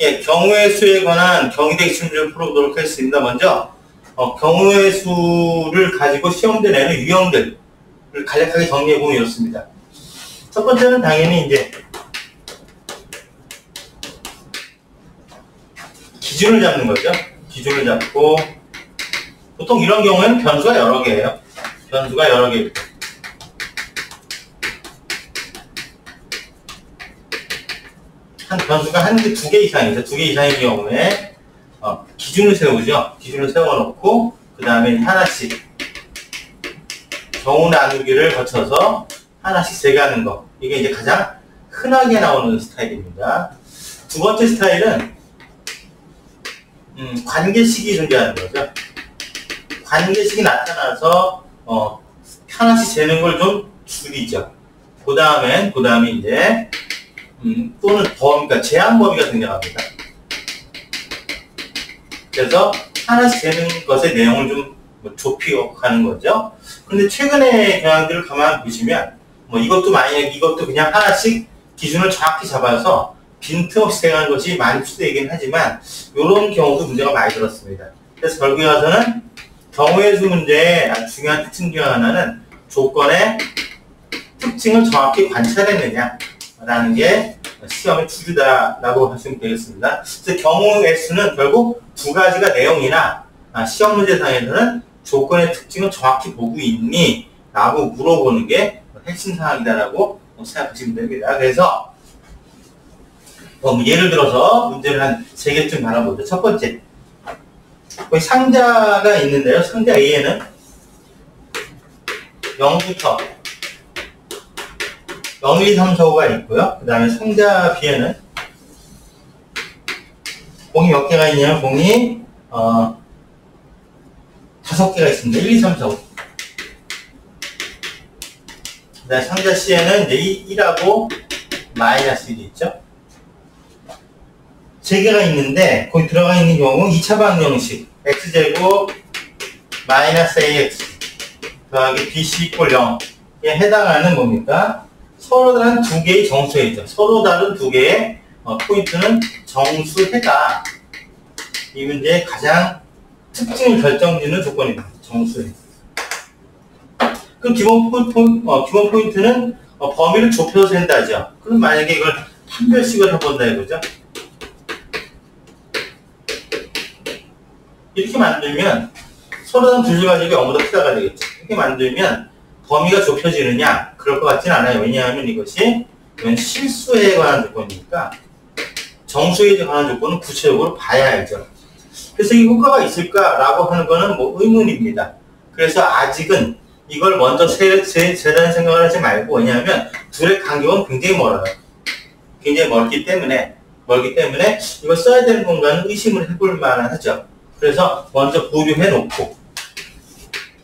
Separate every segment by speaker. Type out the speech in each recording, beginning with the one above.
Speaker 1: 예, 경우의 수에 관한 경희대 기출문제를 풀어보도록 하겠습니다. 먼저 경우의 수를 가지고 시험대 내는 유형들을 간략하게 정리해보면 이렇습니다. 첫 번째는 당연히 이제 기준을 잡는 거죠. 기준을 잡고 보통 이런 경우에는 변수가 여러 개예요. 변수가 여러 개 있고 변수가 두 개 이상이죠. 두 개 이상인 경우에 기준을 세우죠. 기준을 세워놓고 그 다음에 하나씩 경우 나누기를 거쳐서 하나씩 재가는 거. 이게 이제 가장 흔하게 나오는 스타일입니다. 두 번째 스타일은 관계식이 존재하는 거죠. 관계식이 나타나서 하나씩 재는 걸 좀 줄이죠. 그 다음에 이제 또는 그러니까 제한 범위가 등장합니다. 그래서 하나씩 재는 것의 내용을 좀 좁히고 가는 거죠. 그런데 최근의 경향들을 가만히 보시면 이것도 그냥 하나씩 기준을 정확히 잡아서 빈틈없이 재가는 것이 많이 추대이긴 하지만 이런 경우도 문제가 많이 들었습니다. 그래서 결국에 와서는 경우의 수 문제의 아주 중요한 특징 중 하나는 조건의 특징을 정확히 관찰했느냐 라는 게 시험의 주류다라고 하시면 되겠습니다. 그래서 경우의 수는 결국 두 가지가 내용이나 시험 문제상에서는 조건의 특징을 정확히 보고 있니? 라고 물어보는 게 핵심 사항이다라고 생각하시면 됩니다. 그래서 예를 들어서 문제를 한 3개쯤 바라보죠. 첫 번째, 상자가 있는데요. 상자 A에는 0부터 0, 1, 2, 3, 4, 5가 있고요. 그 다음에 상자 B에는 공이 몇 개가 있냐면 공이 5개가 있습니다. 1, 2, 3, 4, 5. 그 다음에 상자 C에는 이제 1하고 마이너스 1이 있죠. 3개가 있는데 거기 들어가 있는 경우 2차 방정식 x제곱 마이너스 ax 더하기 bc 이퀄 0에 해당하는 뭡니까? 서로 다른 두 개의 정수해죠. 서로 다른 두 개의 포인트는 정수해다. 이 문제의 가장 특징을 결정짓는 조건입니다. 정수해. 그럼 기본 포인트는 범위를 좁혀서 센다죠. 그럼 만약에 이걸 판별식을 해본다 이거죠. 이렇게 만들면 서로 다른 두 가지가 0보다 크다가 되겠죠. 이렇게 만들면 범위가 좁혀지느냐? 그럴 것 같진 않아요. 왜냐하면 이건 실수에 관한 조건이니까 정수에 관한 조건은 구체적으로 봐야 알죠. 그래서 이 효과가 있을까라고 하는 거는 의문입니다. 그래서 아직은 이걸 먼저 세다는 생각을 하지 말고, 왜냐하면 둘의 간격은 굉장히 멀어요. 굉장히 멀기 때문에 이걸 써야 되는 건가는 의심을 해볼 만하죠. 그래서 먼저 보류해 놓고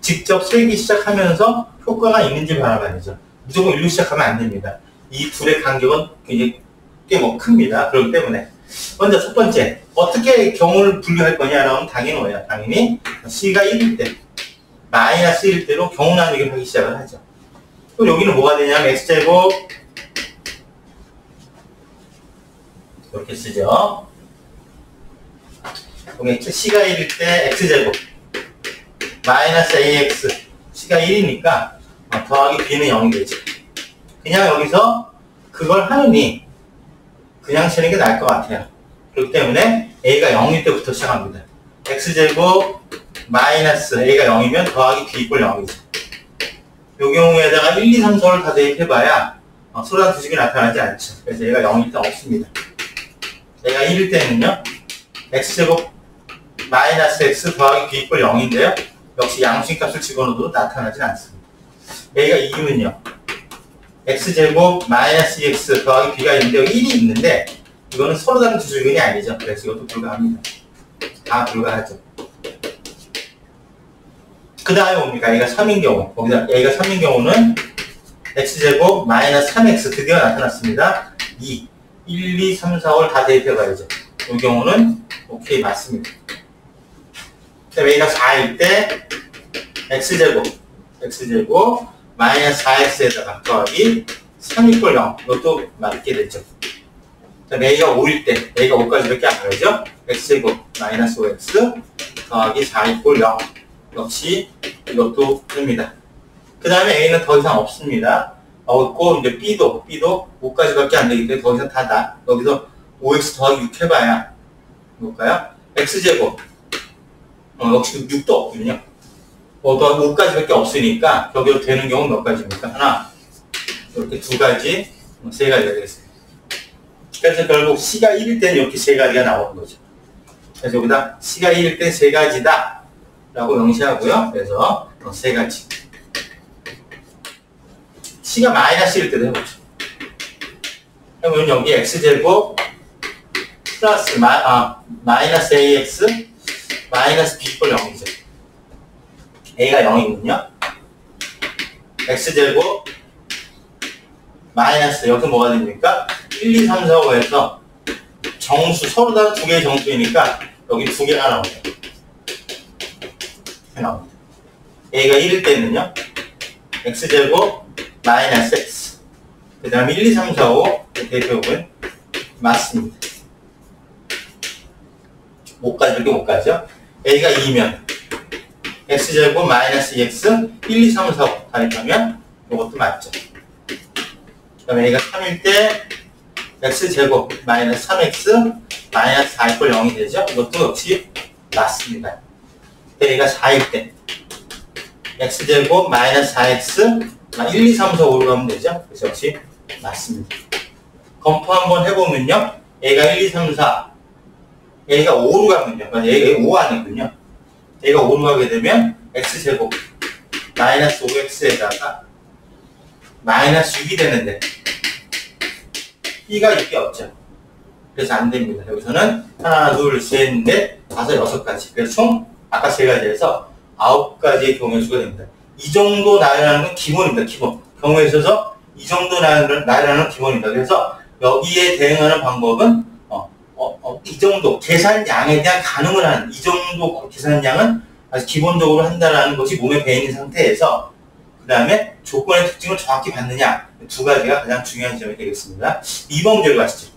Speaker 1: 직접 세기 시작하면서 효과가 있는지 바라봐야죠. 무조건 일로 시작하면 안 됩니다. 이 둘의 간격은 굉장히 꽤 큽니다. 그렇기 때문에 먼저 첫 번째, 어떻게 경우를 분류할 거냐라면 당연히 뭐예요? 당연히 C가 1일 때, 마이너스 1일 때로 경우 나누기를 하기 시작을 하죠. 그럼 여기는 뭐가 되냐면 x제곱 이렇게 쓰죠. C가 1일 때 x제곱 마이너스 ax C가 1이니까 더하기 b는 0이 되죠. 그냥 여기서 그걸 하느니 그냥 치는 게 나을 것 같아요. 그렇기 때문에 a가 0일 때부터 시작합니다. x제곱 마이너스 a가 0이면 더하기 b 이퀄 0이죠. 이 경우에다가 1, 2, 3, 4를 다 대입해봐야 서로 다른 두 식이 나타나지 않죠. 그래서 얘가 0일 때 없습니다. 얘가 1일 때는요, x제곱 마이너스 x 더하기 b 이퀄 0인데요. 역시 양수값을 집어넣어도 나타나진 않습니다. A가 2면요. x제곱 마이너스 2x 더하기 b가 있는데 여기 1이 있는데 이거는 서로 다른 두 줄근이 아니죠. 그래서 이것도 불가합니다. 다 불가하죠. 그 다음에 뭡니까? A가 3인 경우. 거기다 A가 3인 경우는 x제곱 마이너스 3x 드디어 나타났습니다. 2, 1, 2, 3, 4, 5를 다 대입해봐야죠. 이 경우는 오케이 맞습니다. A가 4일 때 x제곱 마이너스 4x에다가 더하기 3 이퀄 0 이것도 맞게 되죠. A가 5일 때, A가 5까지밖에 안 가죠? X제곱 마이너스 5X 더하기 4 이꼴 0. 역시 이것도 됩니다. 그 다음에 A는 더 이상 없습니다. 없고, 이제 B도 5까지밖에 안 되기 때문에 더 이상 여기서 5X 더하기 6 해봐야, 볼까요? X제곱. 역시 6도 없군요. 5까지밖에 없으니까, 여기로 되는 경우는 몇 가지입니까? 하나, 이렇게 2가지, 3가지가 되겠습니다. 그래서 결국 C가 1일 때는 이렇게 3가지가 나오는 거죠. 그래서 여기다 C가 1일 때 3가지다 라고 명시하고요. 그래서 3가지. C가 마이너스 1일 때도 해보죠. 그러면 여기 X제곱 플러스 마이너스 AX 마이너스 B꼴 0이죠. A가 0이군요. X제곱 마이너스 여기서 뭐가 됩니까? 1, 2, 3, 4, 5에서 정수, 서로 다 2개의 정수이니까 여기 2개가 나옵니다. 이렇게 나옵니다. A가 1일 때는요, X제곱 마이너스 X. 그 다음에 1, 2, 3, 4, 5 대표적은 맞습니다. 이렇게 못 가죠? A가 2면 X제곱 마이너스 2X 1, 2, 3, 4, 5 다입하면 이것도 맞죠. 그 다음에 A가 3일 때 X제곱 마이너스 3X 마이너스 4 이꼴 0이 되죠? 이것도 역시 맞습니다. A가 4일 때 X제곱 마이너스 4X 1, 2, 3, 4, 5로 가면 되죠? 그래서 역시 맞습니다. 검토 한번 해보면요. A가 1, 2, 3, 4 A가 5로 가면요. A가 5 아니군요. A가 5로 가게 되면 X제곱 마이너스 5X에다가 마이너스 6이 되는데 B가 6이 없죠. 그래서 안 됩니다. 여기서는 하나, 둘, 셋, 넷, 다섯, 6가지. 그래서 총 아까 3가지에서 9가지의 경우의 수가 됩니다. 이 정도 나열하는 건 기본입니다. 기본. 경우에 있어서 이 정도 나열하는 건 기본입니다. 그래서 여기에 대응하는 방법은 이 정도 계산량에 대한 가늠을 하는 이 정도 계산량은 아주 기본적으로 한다는 것이 몸에 배있는 상태에서 그 다음에 조건의 특징을 정확히 받느냐 2가지가 가장 중요한 점이 되겠습니다. 2번 문제로 가시죠.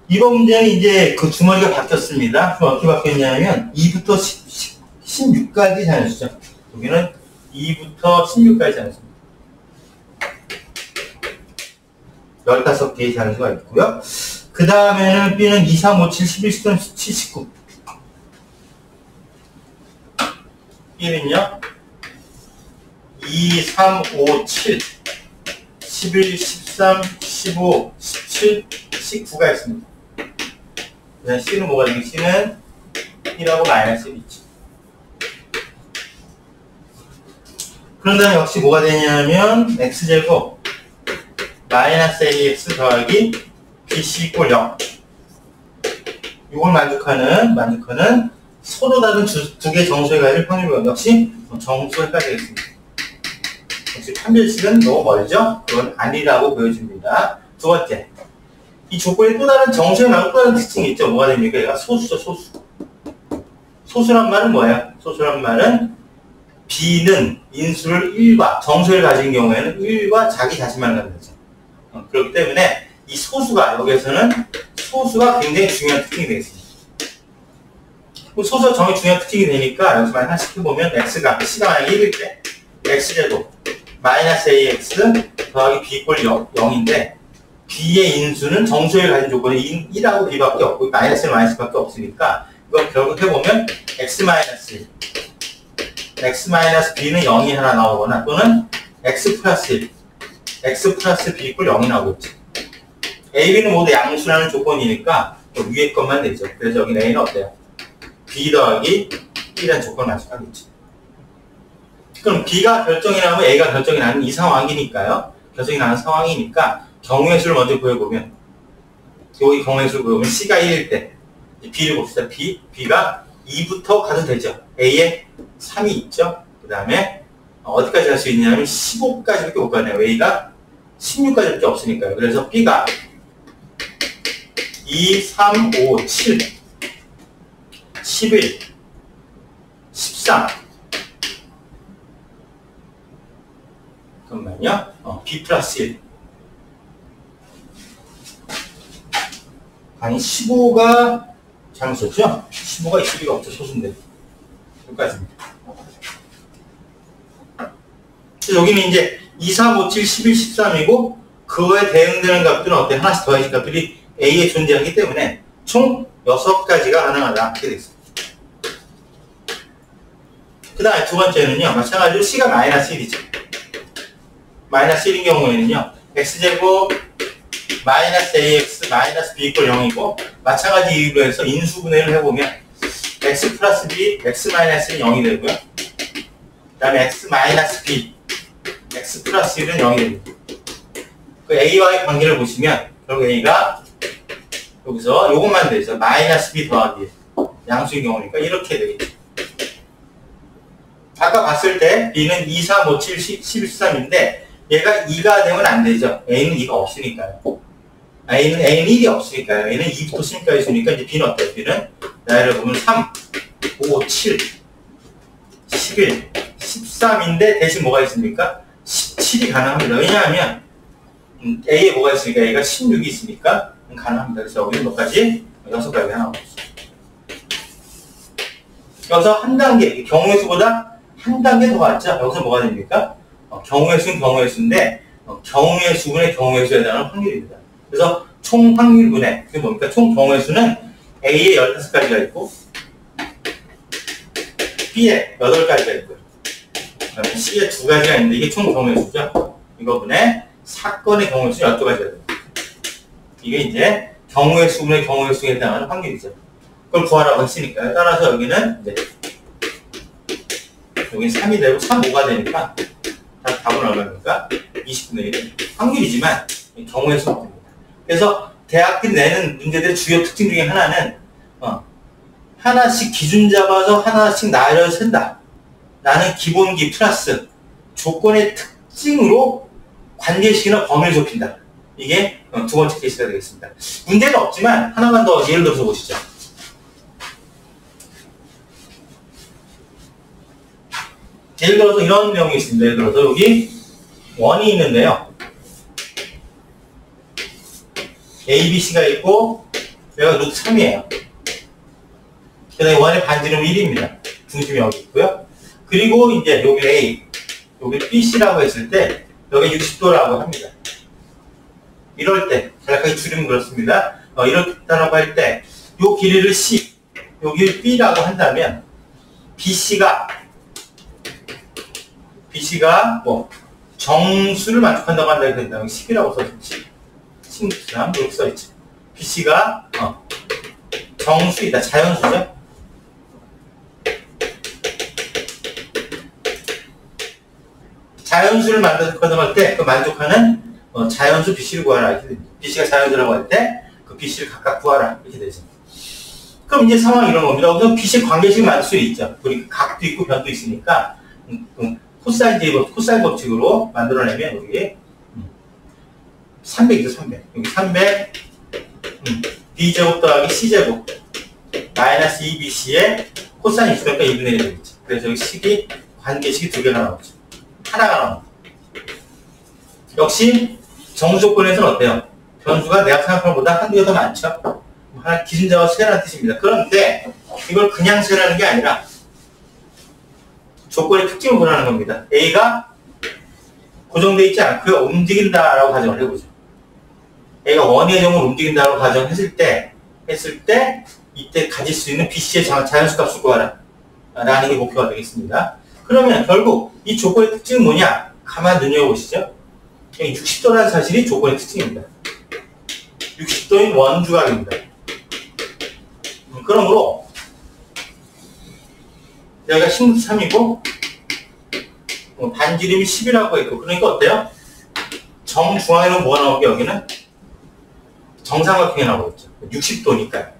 Speaker 1: 2번 문제는 이제 그 주머니가 바뀌었습니다. 그럼 어떻게 바뀌었냐면 2부터 16까지 자연수죠. 여기는 2부터 16까지 자연수입니다. 15개의 자연수가 있고요. 그 다음에는 B는 2, 3, 5, 7, 11, 13, 17, 19. B는요 2, 3, 5, 7, 11, 13, 15, 17, 19가 있습니다. 그다음 C는 뭐가 되겠지? C는 1하고 마이너스 1이 있죠. 그런 다음에 역시 뭐가 되냐면 X제곱 마이너스 AX 더하기 BC 이꼴 0. 이걸 만족하는 서로 다른 두 개의 정수에 가질 확률은 역시 정수 헷갈리가 되겠습니다. 역시 판별식은 너무 멀죠? 그건 아니라고 보여줍니다. 두 번째. 이 조건이 또 다른 정수에 말고 또 다른 특징이 있죠. 뭐가 됩니까? 얘가 소수죠, 소수. 소수란 말은 뭐예요? 소수란 말은 B는 인수를 1과 정수를 가진 경우에는 1과 자기 자신만 갖는 거죠. 그렇기 때문에 이 소수가 여기에서는 소수가 굉장히 중요한 특징이 되겠습니다. 소수가 정말 중요한 특징이 되니까 여기서 하나씩 해보면 X가 C가 만약에 1일 때 X제곱 마이너스 AX 더하기 B 이꼴 0인데 B의 인수는 정수를 가진 조건이 1하고 B밖에 없고 마이너스는 마이너스밖에 없으니까 이걸 결국 해보면 X 마이너스 B는 0이 하나 나오거나 또는 X 플러스 1 X 플러스 B 이꼴 0이 나오겠죠. A, B는 모두 양수라는 조건이니까 위에 것만 되죠. 그래서 여기 A는 어때요? B 더하기 1이라는 조건을 맞춰가겠죠. 그럼 B가 결정이 나면 A가 결정이 나는 이 상황이니까요. 결정이 나는 상황이니까 경우의 수를 먼저 구해보면 여기 경우의 수를 구해보면 C가 1일 때 B를 봅시다. B가 2부터 가도 되죠. A에 3이 있죠. 그 다음에 어디까지 갈 수 있냐면 15까지밖에 못 가네요. A가 16까지밖에 없으니까요. 그래서 B가 2, 3, 5, 7, 11, 13, 잠깐만요. B 플러스 1. 아니 15가 잘못 썼죠? 15가 있을 리가 없죠. 소수인데. 여기까지입니다. 여기는 이제 2, 3, 5, 7, 11, 13이고 그거에 대응되는 값들은 어때? 하나씩 더해진 값들이 A에 존재하기 때문에 총 6가지가 가능하다. 이렇게 되겠습니다. 그 다음에 두 번째는요. 마찬가지로 C가 마이너스 1이죠. 마이너스 1인 경우에는요. X제곱 마이너스 AX 마이너스 B 이퀄 0이고 마찬가지 이유로 해서 인수분해를 해보면 X 플러스 B, X 마이너스 1은 0이 되고요. 그 다음에 X 마이너스 B, X 플러스 1은 0이 됩니다. 그 A와의 관계를 보시면 결국 A가 여기서 요것만 되죠. 마이너스 B 더하기 양수인 경우니까 이렇게 되겠죠. 아까 봤을 때 B는 2, 3, 5, 7, 11, 13인데 얘가 2가 되면 안 되죠. A는 2가 없으니까요. A는 1이 없으니까요. A는 2부터 10까지 있으니까 이제 B는 어때요? B는 나이를 보면 3, 5, 7, 11, 13인데 대신 뭐가 있습니까? 17이 가능합니다. 왜냐하면 A에 뭐가 있으니까 A가 16이 있으니까 가능합니다. 그래서 여기는 몇 가지? 6가지 하나 없어요. 여기서 한 단계, 경우의 수보다 한 단계 더 왔죠? 여기서 뭐가 됩니까? 경우의 수는 경우의 수인데 경우의 수분의 경우의 수에 대한 확률입니다. 그래서 총 확률분의 그게 뭡니까? 총 경우의 수는 A에 15가지가 있고 B에 8가지가 있고요. 그다음에 C에 2가지가 있는데 이게 총 경우의 수죠. 이거분의 사건의 경우의 수 12가지가 됩니다. 이게 이제 경우의 수분의 경우의 수에 해당하는 확률이죠. 그걸 구하라고 했으니까요. 따라서 여기는 이제 여기 3이 되고 3, 5가 되니까 답은 얼마입니까? 20분의 1. 확률이지만 경우의 수입니다. 그래서 대학들이 내는 문제들의 주요 특징 중에 하나는 하나씩 기준 잡아서 하나씩 나열해서 쓴다. 라는 기본기 플러스 조건의 특징으로 관계식이나 범위를 좁힌다. 이게 두 번째 케이스가 되겠습니다. 문제는 없지만 하나만 더 예를 들어서 보시죠. 예를 들어서 이런 내용이 있습니다. 예를 들어서 여기 원이 있는데요. A, B, C가 있고 여기가 루트 3이에요. 그 다음에 원의 반지름은 1입니다. 중심이 여기 있고요. 그리고 이제 여기 A, 여기 B, C라고 했을 때 여기 60도라고 합니다. 이럴 때 간략하게 줄이면 그렇습니다. 이렇다라고 할 때 이 길이를 C, 여기 B라고 한다면 BC가 뭐 정수를 만족한다고 한다고 된다면 10이라고 써있지. 10, 이렇게 써있지. BC가 정수이다. 자연수죠. 자연수를 만족한다고 할 때 그 만족하는 자연수 BC를 구하라 이렇게 됩니다. BC가 자연수라고 할 때 그 BC를 각각 구하라 이렇게 되죠. 그럼 이제 상황이 이런 겁니다. 여기서 BC 관계식 만들 수 있죠. 우리 각도 있고 변도 있으니까 코사인 법칙으로 만들어내면 여기 300이죠. 300. 여기 300 B제곱 더하기 C제곱 마이너스 2BC의 코사인 20도니까 2분의 1이 되겠죠. 그래서 여기 식이 관계식이 두 개가 나오죠. 하나가 나옵니다. 역시 정수 조건에서는 어때요? 변수가 내가 생각한 것보다 한두 개 더 많죠? 하나 기준 잡아서 세라는 뜻입니다. 그런데 이걸 그냥 세라는 게 아니라 조건의 특징을 보라는 겁니다. A가 고정되어 있지 않고요. 움직인다라고 가정을 해보죠. A가 원의 정을 움직인다라고 가정했을 때 이때 가질 수 있는 BC의 자연수 값을 구하라 라는 게 목표가 되겠습니다. 그러면 결국 이 조건의 특징은 뭐냐? 가만 눈여보시죠. 60도라는 사실이 조건의 특징입니다. 60도인 원주각입니다. 그러므로 여기가 13이고 반지름이 10이라고 했고 그러니까 어때요? 정중앙에는 뭐가 나오게 여기는? 정삼각형이 나오겠죠. 60도니까요.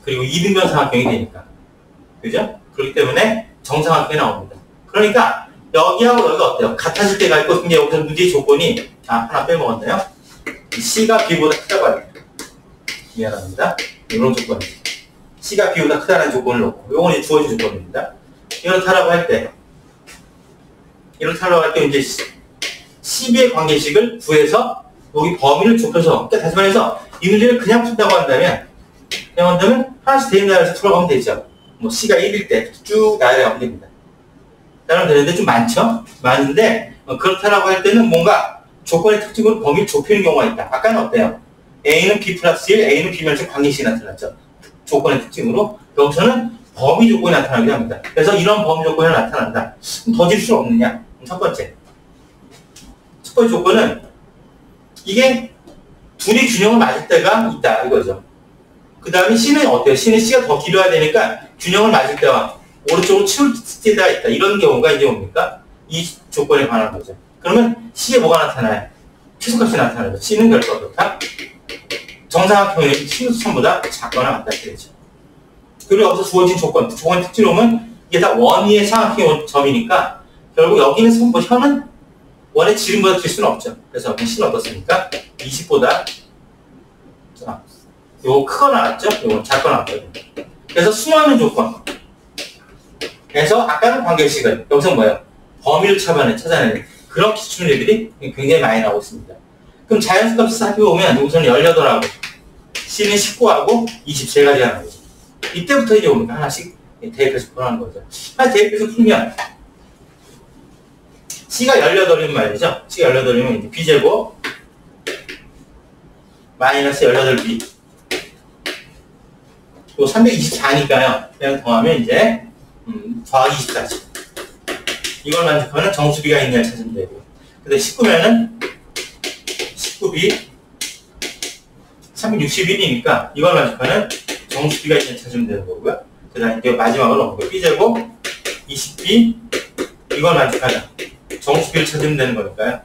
Speaker 1: 그리고 이등변 삼각형이 되니까. 그죠? 그렇기 때문에 정삼각형이 나옵니다. 그러니까 여기하고 여기가 어때요? 같아질 때가 있고 근데 여기서 문제의 조건이 하나 빼먹었네요. C가 B보다 크다고 합니다. 미안합니다. 이런 조건입니다. C가 B보다 크다는 조건을 넣고 요건 주어진 조건입니다. 이렇다라고 할 때 이렇다고 할 때 이제 CB의 관계식을 구해서 여기 범위를 좁혀서, 그러니까 다시 말해서 이 문제를 그냥 푼다고 한다면 하나씩 대입나열해서 풀어가면 되죠. 뭐 C가 1일 때 쭉 나열해가면 됩니다. 따르면 되는데 좀 많죠? 많은데 그렇다라고 할 때는 뭔가 조건의 특징으로 범위를 좁히는 경우가 있다. 아까는 어때요? A는 B 플러스 1, A는 B면적 관계식이 나타났죠. 조건의 특징으로. 여기서는 범위 조건이 나타나기도 합니다. 그래서 이런 범위 조건이 나타난다. 그럼 더 질 수 없느냐? 첫 번째 조건은 이게 둘이 균형을 맞을 때가 있다 이거죠. 그 다음에 C는 어때요? C는 C가 더 길어야 되니까 균형을 맞을 때와 오른쪽으로 치울 때가 있다. 이런 경우가 이제 뭡니까? 이 조건에 관한 거죠. 그러면 C에 뭐가 나타나요? 최소값이 나타나죠. C는 결과 어떻다? 정사각형의 신수선보다 작거나 같다 되죠. 그리고 여기서 주어진 조건 특징을 보면 이게 다 원위의 사각형 점이니까 결국 여기는 선보 현은 원의 지름보다 될 수는 없죠. 그래서 여기 C는 어떻습니까? 20보다 요거 크거나 같죠? 요거 작거나 같거든요. 그래서 수많은 조건. 그래서 아까는 관계식은 여기서 뭐예요? 범위를 찾아내는 그런 기출들이 굉장히 많이 나오고 있습니다. 그럼 자연수값을 살펴보면 여기서는 18하고 C는 19하고 23가지 하는 거죠. 이때부터 이제 뭡니까? 하나씩 대입해서 풀어가는 거죠. 하나 대입해서 풀면 C가 18이면 말이죠. C가 18이면 이제 B제곱 마이너스 18B 요 324니까요. 그냥 더하면 이제 더하기 24지. 이걸 만족하는 정수비가 있느냐 찾으면 되고요. 근데 19면은 19B 361이니까 이걸 만족하는 정수비가 있느냐 찾으면 되는 거고요. 그 다음에 이제 마지막으로 넘어가요. B제곱 20B 이걸 만족하는 정수비를 찾으면 되는 거니까요.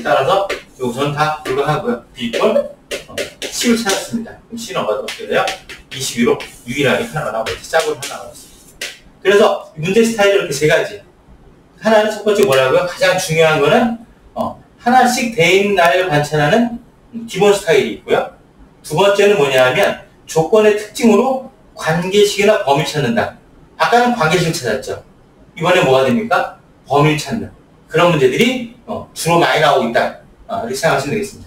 Speaker 1: 따라서 여기서는 다 불가하고요. B 이퀄 10을 찾았습니다. 그럼 C는 어떻게 돼요? 22로 유일하게 하나가 나오고 짝으로 하나가 나왔습니다. 그래서 문제 스타일이 이렇게 세 가지. 하나는 첫 번째 뭐라고요? 가장 중요한 거는 하나씩 대입날 관찰하는 기본 스타일이 있고요. 두 번째는 뭐냐 하면 조건의 특징으로 관계식이나 범위를 찾는다. 아까는 관계식을 찾았죠. 이번에 뭐가 됩니까? 범위를 찾는 그런 문제들이 주로 많이 나오고 있다. 이렇게 생각하시면 되겠습니다.